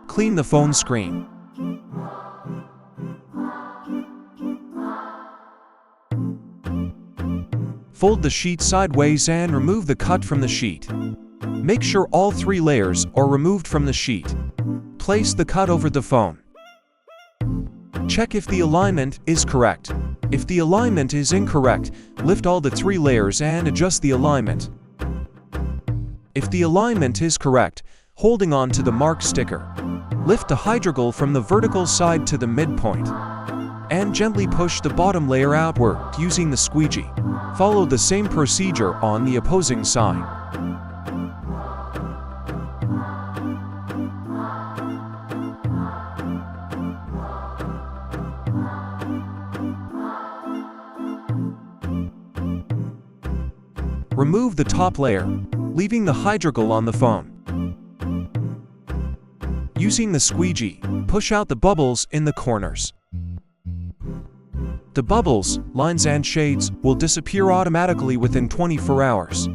Clean the phone screen. Fold the sheet sideways and remove the cut from the sheet. Make sure all 3 layers are removed from the sheet. Place the cut over the phone. Check if the alignment is correct. If the alignment is incorrect, lift all the 3 layers and adjust the alignment. If the alignment is correct, holding on to the mark sticker, lift the hydrogel from the vertical side to the midpoint and gently push the bottom layer outward using the squeegee. Follow the same procedure on the opposing side. Remove the top layer, leaving the hydrogel on the phone. Using the squeegee, push out the bubbles in the corners. The bubbles, lines and shades will disappear automatically within 24 hours.